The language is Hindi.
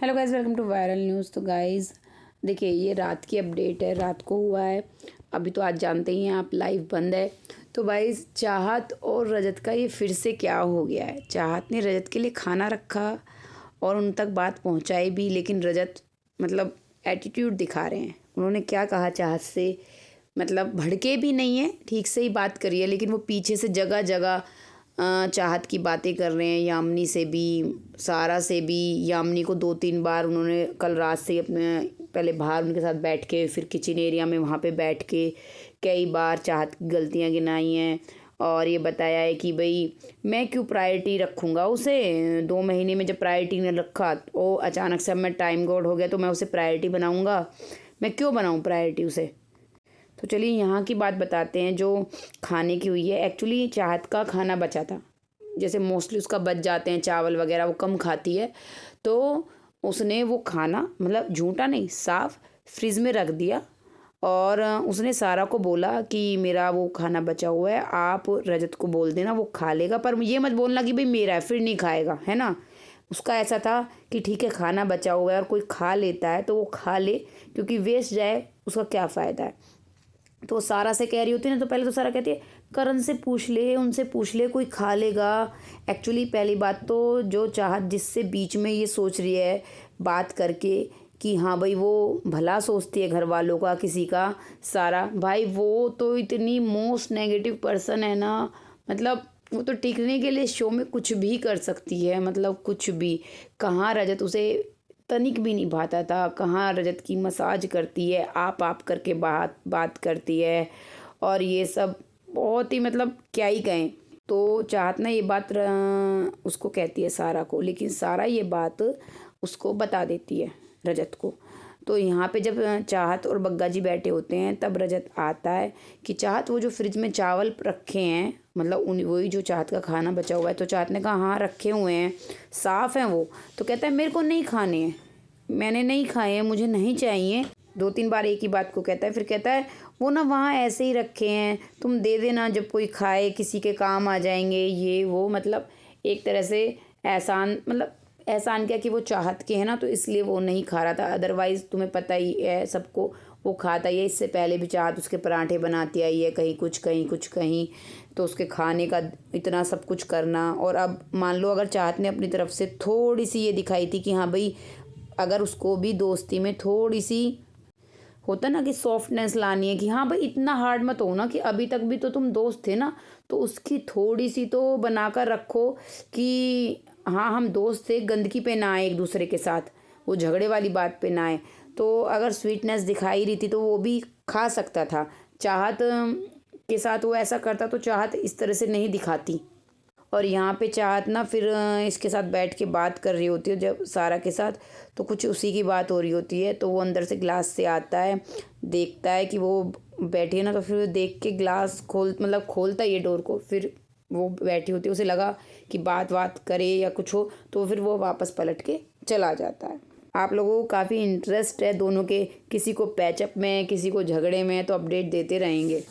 Hello guys, welcome to viral news. तो गाइज़ देखिए, ये रात की अपडेट है, रात को हुआ है। अभी तो आज जानते ही हैं आप, लाइव बंद है। तो गाइज़, चाहत और रजत का ये फिर से क्या हो गया है। चाहत ने रजत के लिए खाना रखा और उन तक बात पहुंचाई भी, लेकिन रजत मतलब एटीट्यूड दिखा रहे हैं। उन्होंने क्या कहा चाहत से, मतलब भड़के भी नहीं है, ठीक से ही बात करी है, लेकिन वो पीछे से जगह जगह चाहत की बातें कर रहे हैं। यामिनी से भी, सारा से भी। यामिनी को 2-3 बार उन्होंने कल रात से अपने पहले बाहर उनके साथ बैठ के, फिर किचन एरिया में वहाँ पे बैठ के कई बार चाहत की गलतियाँ गिनाई हैं और ये बताया है कि भाई मैं क्यों प्रायोरिटी रखूँगा उसे। 2 महीने में जब प्रायोरिटी ने रखा, वो अचानक से अब मैं टाइम गॉड हो गया तो मैं उसे प्रायोरिटी बनाऊँगा। मैं क्यों बनाऊँ प्रायोरिटी उसे। तो चलिए यहाँ की बात बताते हैं जो खाने की हुई है। एक्चुअली चाहत का खाना बचा था, जैसे मोस्टली उसका बच जाते हैं चावल वगैरह, वो कम खाती है। तो उसने वो खाना मतलब झूठा नहीं, साफ फ्रिज में रख दिया और उसने सारा को बोला कि मेरा वो खाना बचा हुआ है, आप रजत को बोल देना वो खा लेगा, पर ये मत बोलना कि भाई मेरा है फिर नहीं खाएगा, है ना। उसका ऐसा था कि ठीक है खाना बचा हुआ है और कोई खा लेता है तो वो खा ले, क्योंकि वेस्ट जाए उसका क्या फ़ायदा है। तो सारा से कह रही होती है ना, तो पहले तो सारा कहती है करण से पूछ ले, उनसे पूछ ले, कोई खा लेगा। एक्चुअली पहली बात तो जो चाहत जिससे बीच में ये सोच रही है बात करके कि हाँ भाई वो भला सोचती है घर वालों का, किसी का, सारा भाई वो तो इतनी मोस्ट नेगेटिव पर्सन है ना। मतलब वो तो टिकने के लिए शो में कुछ भी कर सकती है, मतलब कुछ भी। कहाँ रजत उसे तनिक भी नहीं भाता था, कहाँ रजत की मसाज करती है, आप करके बात बात करती है और ये सब बहुत ही मतलब क्या ही कहें। तो चाहत ना ये बात उसको कहती है सारा को, लेकिन सारा ये बात उसको बता देती है रजत को। तो यहाँ पे जब चाहत और बग्गा जी बैठे होते हैं तब रजत आता है कि चाहत वो जो फ्रिज में चावल रखे हैं, मतलब उन वही जो चाहत का खाना बचा हुआ है। तो चाहत ने कहा हाँ रखे हुए हैं, साफ़ हैं वो। तो कहता है मेरे को नहीं खाने हैं, मैंने नहीं खाए हैं, मुझे नहीं चाहिए। 2-3 बार एक ही बात को कहता है, फिर कहता है वो ना वहाँ ऐसे ही रखे हैं, तुम दे देना, जब कोई खाए किसी के काम आ जाएंगे, ये वो। मतलब एक तरह से एहसान, मतलब एहसान क्या कि वो चाहत के है ना, तो इसलिए वो नहीं खा रहा था। अदरवाइज़ तुम्हें पता ही है सबको, वो खाता ही है। इससे पहले भी चाहत उसके पराठे बनाती आई है, कहीं कुछ कहीं कुछ कहीं। तो उसके खाने का इतना सब कुछ करना, और अब मान लो अगर चाहत ने अपनी तरफ से थोड़ी सी ये दिखाई थी कि हाँ भाई, अगर उसको भी दोस्ती में थोड़ी सी होता ना कि सॉफ्टनेस लानी है कि हाँ भाई इतना हार्ड मत हो ना, कि अभी तक भी तो तुम दोस्त थे ना, तो उसकी थोड़ी सी तो बनाकर रखो कि हाँ हम दोस्त थे, गंदगी पे ना आए एक दूसरे के साथ, वो झगड़े वाली बात पे ना आए। तो अगर स्वीटनेस दिखाई रही थी तो वो भी खा सकता था। चाहत के साथ वो ऐसा करता तो चाहत इस तरह से नहीं दिखाती। और यहाँ पे चाहत ना फिर इसके साथ बैठ के बात कर रही होती है जब सारा के साथ, तो कुछ उसी की बात हो रही होती है। तो वो अंदर से ग्लास से आता है, देखता है कि वो बैठी है ना, तो फिर वो देख के ग्लास मतलब खोलता है ये डोर को, फिर वो बैठी होती है, उसे लगा कि बात बात करे या कुछ हो, तो फिर वो वापस पलट के चला जाता है। आप लोगों को काफ़ी इंटरेस्ट है दोनों के, किसी को पैचअप में, किसी को झगड़े में, तो अपडेट देते रहेंगे।